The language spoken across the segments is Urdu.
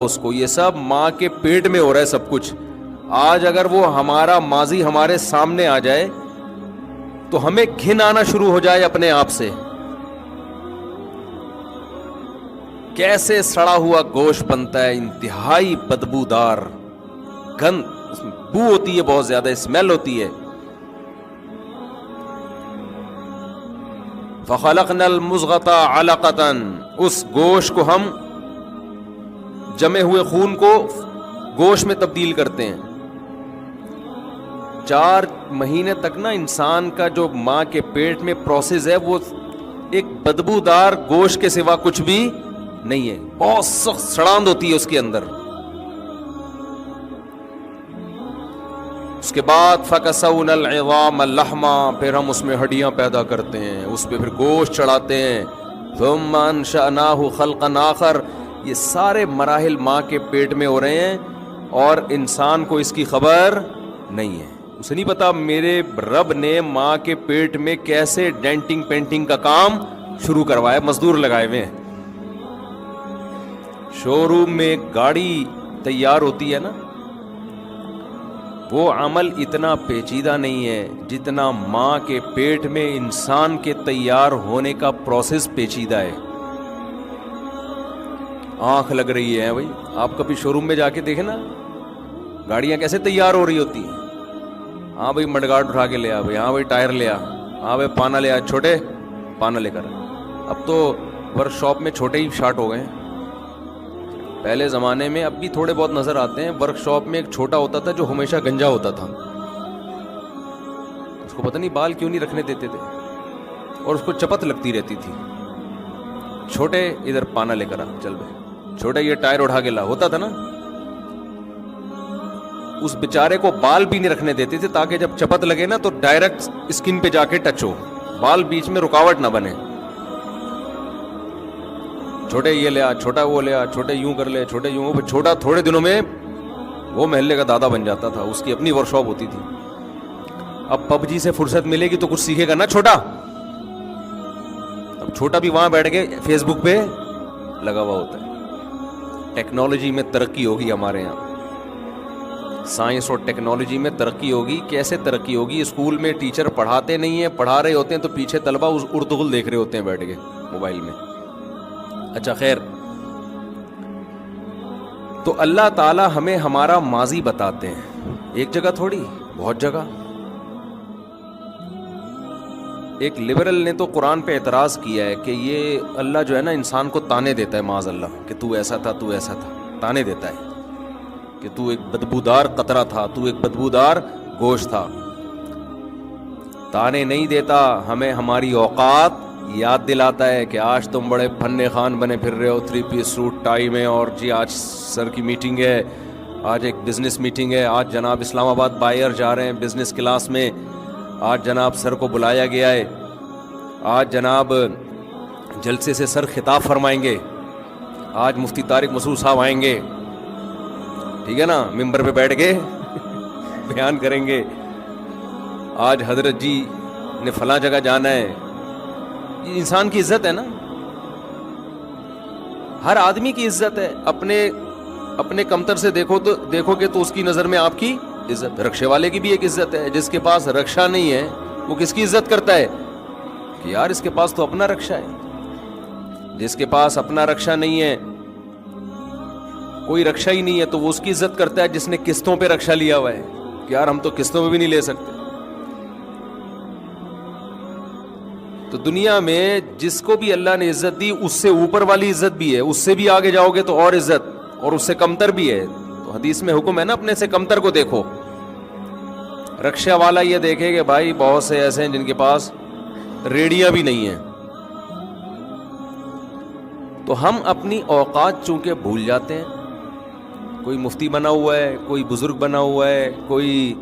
اس کو. یہ سب ماں کے پیٹ میں ہو رہا ہے سب کچھ. آج اگر وہ ہمارا ماضی ہمارے سامنے آ جائے تو ہمیں گھن آنا شروع ہو جائے اپنے آپ سے. کیسے سڑا ہوا گوشت بنتا ہے, انتہائی بدبودار, گند, بو ہوتی ہے, بہت زیادہ اسمیل ہوتی ہے. فخلقنا المضغۃ علقۃ, اس گوشت کو ہم جمے ہوئے خون کو گوشت میں تبدیل کرتے ہیں. 4 مہینے تک نا انسان کا جو ماں کے پیٹ میں پروسیس ہے وہ ایک بدبودار گوشت کے سوا کچھ بھی نہیں ہے. بہت سخت سڑاند ہوتی ہے اس کے اندر. اس کے بعد فَكَسَوْنَا الْعِظَامَ لَحْمًا, پھر ہم اس میں ہڈیاں پیدا کرتے ہیں, اس پہ پھر گوشت چڑھاتے ہیں. ثُمَّ أَنشَأْنَاهُ خَلْقًا آخَرَ. یہ سارے مراحل ماں کے پیٹ میں ہو رہے ہیں اور انسان کو اس کی خبر نہیں ہے. اسے نہیں پتا میرے رب نے ماں کے پیٹ میں کیسے ڈینٹنگ پینٹنگ کا کام شروع کروایا. مزدور لگائے ہوئے ہیں. شو روم میں گاڑی تیار ہوتی ہے نا, وہ عمل اتنا پیچیدہ نہیں ہے جتنا ماں کے پیٹ میں انسان کے تیار ہونے کا پروسیس پیچیدہ ہے. آنکھ لگ رہی ہے بھائی, آپ کبھی شو روم میں جا کے دیکھیں نا گاڑیاں کیسے تیار ہو رہی ہوتی ہیں. ہاں بھائی مڈگارڈ اٹھا کے لیا بھائی, ہاں بھائی ٹائر لیا, ہاں بھائی پانا لیا, چھوٹے پانا لے کر. اب تو ورک شاپ میں چھوٹے ہی شارٹ ہو گئے ہیں. پہلے زمانے میں, اب بھی تھوڑے بہت نظر آتے ہیں, ورک شاپ میں ایک چھوٹا ہوتا تھا جو ہمیشہ گنجا ہوتا تھا. اس کو پتہ نہیں بال کیوں نہیں رکھنے دیتے تھے اور اس کو چپت لگتی رہتی تھی. چھوٹے ادھر پانا لے کر آ, چل بھائی چھوٹے یہ ٹائر اٹھا کے لا, ہوتا تھا نا. اس بیچارے کو بال بھی نہیں رکھنے دیتے تھے تاکہ جب چپت لگے نا تو ڈائریکٹ اسکن پہ جا کے ٹچ ہو, بال بیچ میں رکاوٹ نہ بنے. چھوٹے یہ لیا, چھوٹا وہ لیا, چھوٹے یوں کر لے, چھوٹے یوں. چھوٹا تھوڑے دنوں میں وہ محلے کا دادا بن جاتا تھا, اس کی اپنی ورک شاپ ہوتی تھی. اب پب جی سے فرصت ملے گی تو کچھ سیکھے گا نا چھوٹا. اب چھوٹا بھی وہاں بیٹھ کے فیس بک پہ لگا ہوا ہوتا ہے. ٹیکنالوجی میں ترقی ہوگی ہمارے یہاں, سائنس اور ٹیکنالوجی میں ترقی ہوگی. کیسے ترقی ہوگی؟ اسکول میں ٹیچر پڑھاتے نہیں ہیں, پڑھا رہے ہوتے ہیں تو پیچھے طلبہ اس اردغل دیکھ رہے ہوتے ہیں بیٹھ کے موبائل میں. اچھا خیر, تو اللہ تعالی ہمیں ہمارا ماضی بتاتے ہیں. ایک جگہ تھوڑی, بہت جگہ. ایک لبرل نے تو قرآن پہ اعتراض کیا ہے کہ یہ اللہ جو ہے نا انسان کو تانے دیتا ہے, معاذ اللہ, کہ تو ایسا تھا, تو ایسا تھا. تانے دیتا ہے کہ تو ایک بدبودار قطرہ تھا, تو ایک بدبودار گوشت تھا. تانے نہیں دیتا, ہمیں ہماری اوقات یاد دلاتا ہے کہ آج تم بڑے پھنے خان بنے پھر رہے ہو 3 پیس سوٹ ٹائی میں, اور جی آج سر کی میٹنگ ہے, آج ایک بزنس میٹنگ ہے, آج جناب اسلام آباد بائر جا رہے ہیں بزنس کلاس میں, آج جناب سر کو بلایا گیا ہے, آج جناب جلسے سے سر خطاب فرمائیں گے, آج مفتی طارق مسعود صاحب آئیں گے, ٹھیک ہے نا, ممبر پہ بیٹھ کے بیان کریں گے, آج حضرت جی نے فلاں جگہ جانا ہے. یہ انسان کی عزت ہے نا, ہر آدمی کی عزت ہے. اپنے کمتر سے دیکھو گے تو اس کی نظر میں آپ کی عزت. رکشے والے کی بھی ایک عزت ہے. جس کے پاس رکشا نہیں ہے وہ کس کی عزت کرتا ہے کہ یار اس کے پاس تو اپنا رکشا ہے. جس کے پاس اپنا رکشا نہیں ہے, کوئی رکشا ہی نہیں ہے, تو وہ اس کی عزت کرتا ہے جس نے قسطوں پہ رکشا لیا ہوا ہے کہ یار ہم تو قسطوں پہ بھی نہیں لے سکتے. تو دنیا میں جس کو بھی اللہ نے عزت دی اس سے اوپر والی عزت بھی ہے, اس سے بھی آگے جاؤ گے تو اور عزت, اور اس سے کمتر بھی ہے. تو حدیث میں حکم ہے نا اپنے سے کمتر کو دیکھو. رکشہ والا یہ دیکھے کہ بھائی بہت سے ایسے ہیں جن کے پاس ریڑیاں بھی نہیں ہیں. تو ہم اپنی اوقات چونکہ بھول جاتے ہیں. کوئی مفتی بنا ہوا ہے, کوئی بزرگ بنا ہوا ہے, کوئی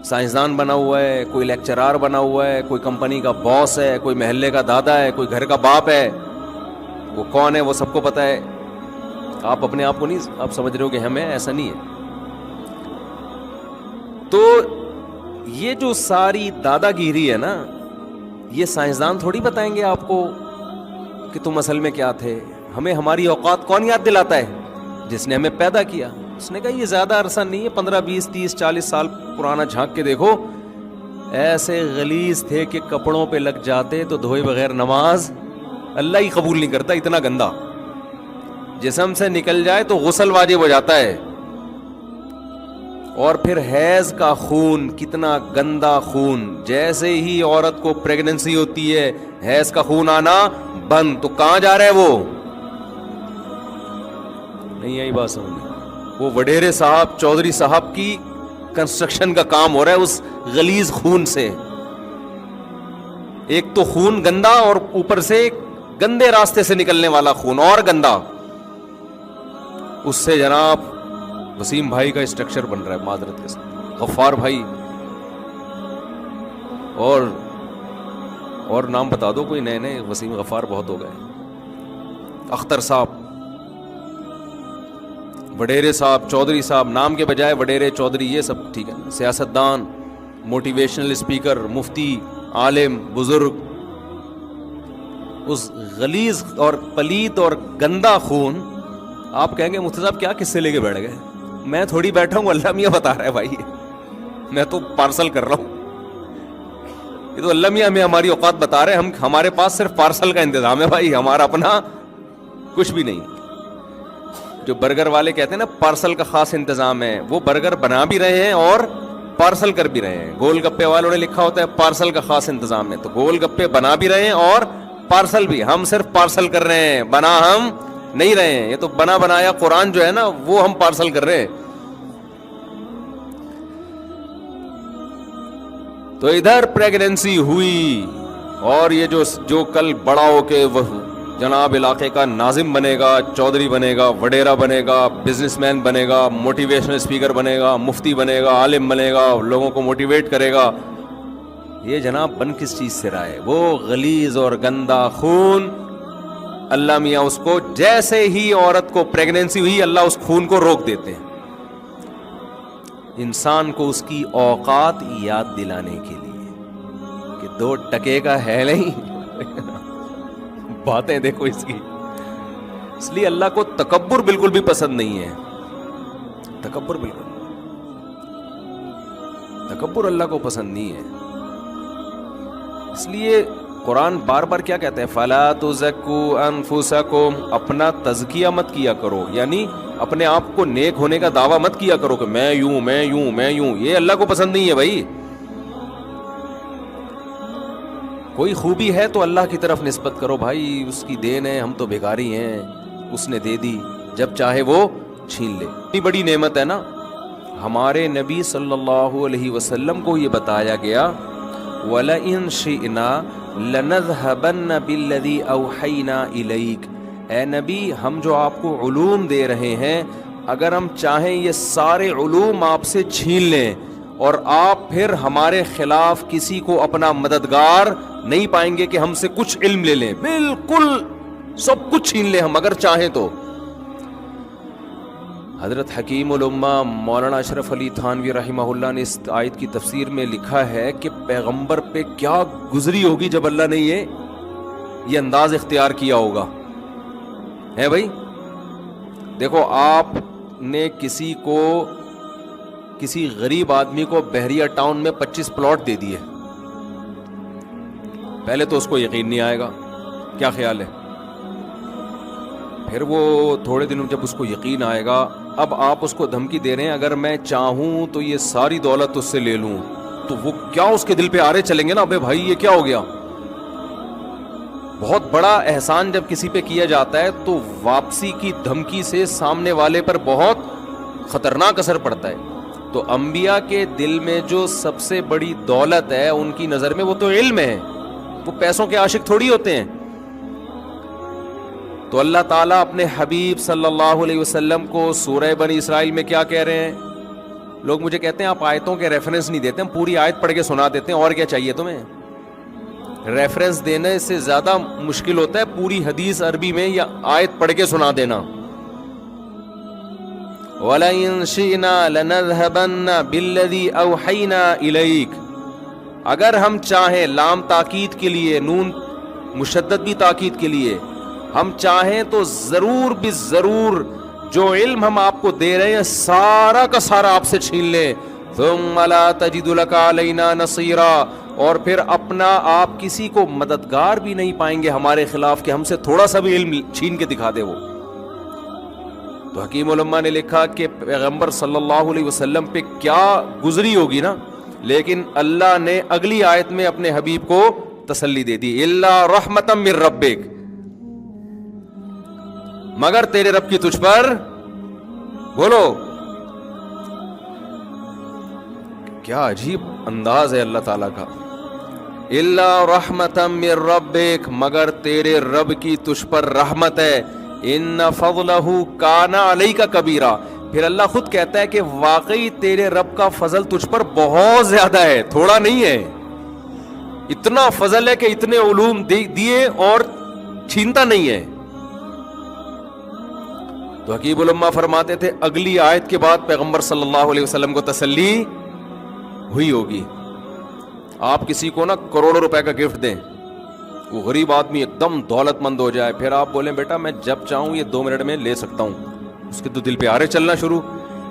سائنسدان بنا ہوا ہے, کوئی لیکچرار بنا ہوا ہے, کوئی کمپنی کا باس ہے, کوئی محلے کا دادا ہے, کوئی گھر کا باپ ہے. وہ کون ہے وہ سب کو پتہ ہے. آپ اپنے آپ کو نہیں, آپ سمجھ رہے ہو کہ ہمیں, ایسا نہیں ہے. تو یہ جو ساری دادا گیری ہے نا, یہ سائنسدان تھوڑی بتائیں گے آپ کو کہ تم اصل میں کیا تھے. ہمیں ہماری اوقات کون یاد دلاتا ہے؟ جس نے ہمیں پیدا کیا. اس نے کہا یہ زیادہ عرصہ نہیں ہے, 15 20 30 40 سال پرانا جھانک کے دیکھو, ایسے غلیظ تھے کہ کپڑوں پہ لگ جاتے تو دھوئے بغیر نماز اللہ ہی قبول نہیں کرتا, اتنا گندا. جسم سے نکل جائے تو غسل واجب ہو جاتا ہے. اور پھر حیض کا خون, کتنا گندا خون. جیسے ہی عورت کو پریگننسی ہوتی ہے حیض کا خون آنا بند, تو کہاں جا رہا ہے وہ؟ نہیں آئی بات سمجھ. وہ وڈیرے صاحب چودھری صاحب کی کنسٹرکشن کا کام ہو رہا ہے اس غلیظ خون سے. ایک تو خون گندا اور اوپر سے گندے راستے سے نکلنے والا خون اور گندا. اس سے جناب وسیم بھائی کا اسٹرکچر بن رہا ہے معذرت کے ساتھ, غفار بھائی, اور نام بتا دو کوئی نئے نئے. وسیم غفار بہت ہو گئے, اختر صاحب, وڈیرے صاحب, چودھری صاحب, نام کے بجائے وڈیرے چودھری, یہ سب ٹھیک ہے. سیاستدان, موٹیویشنل اسپیکر, مفتی, عالم, بزرگ. اس غلیظ اور پلید اور گندا خون, آپ کہیں گے مفتی صاحب کیا قصے لے کے بیٹھ گئے؟ میں تھوڑی بیٹھا ہوں, اللہ میاں بتا رہا ہے بھائی, میں تو پارسل کر رہا ہوں. یہ تو اللہ میاں ہمیں ہماری اوقات بتا رہے ہیں. ہمارے پاس صرف پارسل کا انتظام ہے بھائی, ہمارا اپنا کچھ بھی نہیں. جو برگر والے کہتے ہیں نا پارسل کا خاص انتظام ہے, وہ برگر بنا بھی رہے ہیں اور پارسل کر بھی رہے ہیں. گول گپے والوں نے لکھا ہوتا ہے پارسل کا خاص انتظام ہے, تو گول گپے بنا بھی رہے ہیں اور پارسل بھی. ہم صرف پارسل کر رہے ہیں, بنا ہم نہیں رہے ہیں. یہ تو بنا بنایا قرآن جو ہے نا وہ ہم پارسل کر رہے ہیں. تو ادھر پریگننسی ہوئی, اور یہ جو کل بڑا ہو کے وہ جناب علاقے کا ناظم بنے گا, چودھری بنے گا, وڈیرا بنے گا, بزنس مین بنے گا, موٹیویشنل اسپیکر بنے گا, مفتی بنے گا, عالم بنے گا, لوگوں کو موٹیویٹ کرے گا, یہ جناب بن کس چیز سے رہا ہے؟ وہ غلیظ اور گندا خون. اللہ میاں اس کو جیسے ہی عورت کو پریگننسی ہوئی اللہ اس خون کو روک دیتے ہیں, انسان کو اس کی اوقات یاد دلانے کے لیے کہ 2 ٹکے کا ہے نہیں. باتیں دیکھو اس کی. اس لیے اللہ کو تکبر بالکل بھی پسند نہیں ہے. تکبر اللہ کو پسند نہیں ہے. اس لیے قرآن بار بار کیا کہتا ہے؟ فَلَا تُزَكُّوا أَنفُسَكُمْ, اپنا تزکیہ مت کیا کرو, یعنی اپنے آپ کو نیک ہونے کا دعویٰ مت کیا کرو کہ میں یوں میں یوں میں یوں. یہ اللہ کو پسند نہیں ہے بھائی. کوئی خوبی ہے تو اللہ کی طرف نسبت کرو بھائی, اس کی دین ہے, ہم تو بھیکاری ہیں, اس نے دے دی, جب چاہے وہ چھین لے. اتنی بڑی نعمت ہے نا. ہمارے نبی صلی اللہ علیہ وسلم کو یہ بتایا گیا وَلَئِن شِئْنَا لَنَذْهَبَنَّ بِالَّذِي أَوْحَيْنَا إِلَيْكَ, اے نبی ہم جو آپ کو علوم دے رہے ہیں, اگر ہم چاہیں یہ سارے علوم آپ سے چھین لیں اور آپ پھر ہمارے خلاف کسی کو اپنا مددگار نہیں پائیں گے کہ ہم سے کچھ علم لے لیں, بالکل سب کچھ چھین لیں ہم اگر چاہیں تو. حضرت حکیم الامہ مولانا اشرف علی تھانوی رحمہ اللہ نے اس آیت کی تفسیر میں لکھا ہے کہ پیغمبر پہ کیا گزری ہوگی جب اللہ نے یہ انداز اختیار کیا ہوگا. ہے بھائی, دیکھو آپ نے کسی غریب آدمی کو بحریہ ٹاؤن میں 25 پلاٹ دے دیے, پہلے تو اس کو یقین نہیں آئے گا, کیا خیال ہے؟ پھر وہ تھوڑے دنوں جب اس کو یقین آئے گا, اب آپ اس کو دھمکی دے رہے ہیں اگر میں چاہوں تو یہ ساری دولت اس سے لے لوں, تو وہ کیا اس کے دل پہ آرے چلیں گے نا, ابے بھائی یہ کیا ہو گیا. بہت بڑا احسان جب کسی پہ کیا جاتا ہے تو واپسی کی دھمکی سے سامنے والے پر بہت خطرناک اثر پڑتا ہے. تو انبیاء کے دل میں جو سب سے بڑی دولت ہے ان کی نظر میں وہ تو علم ہے, وہ پیسوں کے عاشق تھوڑی ہوتے ہیں. تو اللہ تعالیٰ اپنے حبیب صلی اللہ علیہ وسلم کو سورہ بنی اسرائیل میں کیا کہہ رہے ہیں؟ لوگ مجھے کہتے ہیں آپ آیتوں کے ریفرنس نہیں دیتے, ہم پوری آیت پڑھ کے سنا دیتے ہیں, اور کیا چاہیے تمہیں؟ ریفرنس دینے سے زیادہ مشکل ہوتا ہے پوری حدیث عربی میں یا آیت پڑھ کے سنا دینا. وَلَئِن شِئْنَا لَنَذْهَبَنَّ بِالَّذِي أَوْحَيْنَا إِلَيْكَ, اگر ہم چاہیں, لام تاکید کے لیے, نون مشدد بھی تاکید کے لیے, ہم چاہیں تو ضرور بھی ضرور جو علم ہم آپ کو دے رہے ہیں سارا کا سارا آپ سے چھین لیں. ثم لا تجد لك علينا نصيرا, اور پھر اپنا آپ کسی کو مددگار بھی نہیں پائیں گے ہمارے خلاف کہ ہم سے تھوڑا سا بھی علم چھین کے دکھا دے وہ. تو حکیم علماء نے لکھا کہ پیغمبر صلی اللہ علیہ وسلم پہ کیا گزری ہوگی نا, لیکن اللہ نے اگلی آیت میں اپنے حبیب کو تسلی دے دی, الا رحمتا من ربک, مگر تیرے رب کی تجھ پر, بولو کیا عجیب انداز ہے اللہ تعالیٰ کا, الا رحمتا من ربک, مگر تیرے رب کی تجھ پر رحمت ہے, ان فضلہ کان علیک کبیرا. پھر اللہ خود کہتا ہے کہ واقعی تیرے رب کا فضل تجھ پر بہت زیادہ ہے, تھوڑا نہیں ہے. اتنا فضل ہے کہ اتنے علوم دیے اور چھینتا نہیں ہے. تو حکیم علماء فرماتے تھے اگلی آیت کے بعد پیغمبر صلی اللہ علیہ وسلم کو تسلی ہوئی ہوگی. آپ کسی کو نا کروڑوں روپے کا گفٹ دیں, وہ غریب آدمی ایک دم دولت مند ہو جائے, پھر آپ بولیں بیٹا میں جب چاہوں یہ 2 منٹ میں لے سکتا ہوں, اس کے تو دل پہ آرے چلنا شروع,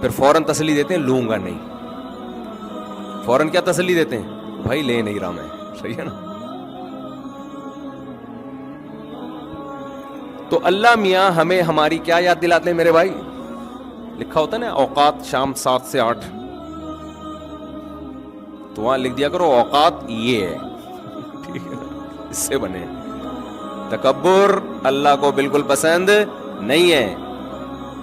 پھر فوراً تسلی دیتے ہیں لوں گا نہیں. فوراً کیا تسلی دیتے ہیں, بھائی لے نہیں رہا میں. صحیح ہے نا. تو اللہ میاں ہمیں ہماری کیا یاد دلاتے ہیں میرے بھائی, لکھا ہوتا ہے نا اوقات شام 7 سے 8, تو وہاں لکھ دیا کرو اوقات یہ ہے, ٹھیک ہے, اس سے بنے. تکبر اللہ کو بالکل پسند نہیں ہے.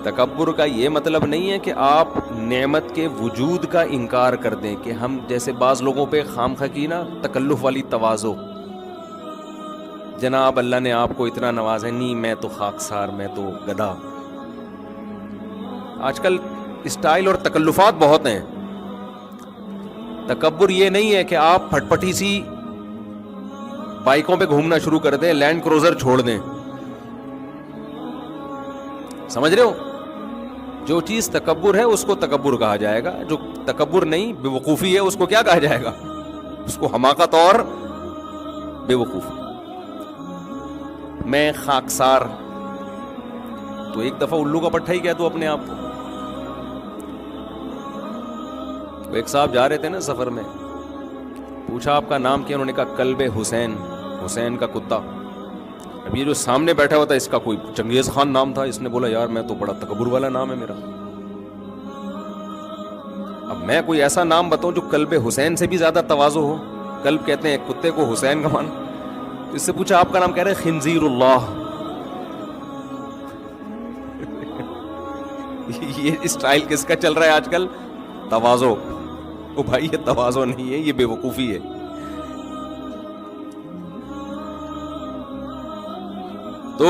تکبر کا یہ مطلب نہیں ہے کہ آپ نعمت کے وجود کا انکار کر دیں, کہ ہم جیسے بعض لوگوں پہ خامخواہ کی نا تکلف والی تواضع, جناب اللہ نے آپ کو اتنا نوازا, نہیں میں تو خاکسار, میں تو گدھا. آج کل اسٹائل اور تکلفات بہت ہیں. تکبر یہ نہیں ہے کہ آپ پھٹ پٹی سی بائکوں پہ گھومنا شروع کر دیں, لینڈ کروزر چھوڑ دیں. سمجھ رہے ہو, جو چیز تکبر ہے اس کو تکبر کہا جائے گا, جو تکبر نہیں بے وقوفی ہے اس کو کیا کہا جائے گا, اس کو حماقت اور بے وقوفی. میں خاکسار, تو ایک دفعہ الو کا پٹھا ہی کہہ دو اپنے آپ کو. ایک صاحب جا رہے تھے نا سفر میں, پوچھا آپ کا نام کیا, انہوں نے کہا کلب حسین, حسین کا کتا. اب یہ جو سامنے بیٹھا ہوا تھا اس کا کوئی چنگیز خان نام تھا, اس نے بولا یار میں تو بڑا تکبر والا نام ہے میرا. اب میں کوئی ایسا نام بتاؤں جو کلب حسین سے بھی زیادہ تواضع ہو. کلب کہتے ہیں کتے کو, حسین کا مان. اس سے پوچھا آپ کا نام, کہہ رہے خنزیر اللہ. یہ اسٹائل کس کا چل رہا ہے آج کل, تواضع. او بھائی یہ تواضع نہیں ہے, یہ بے وقوفی ہے. تو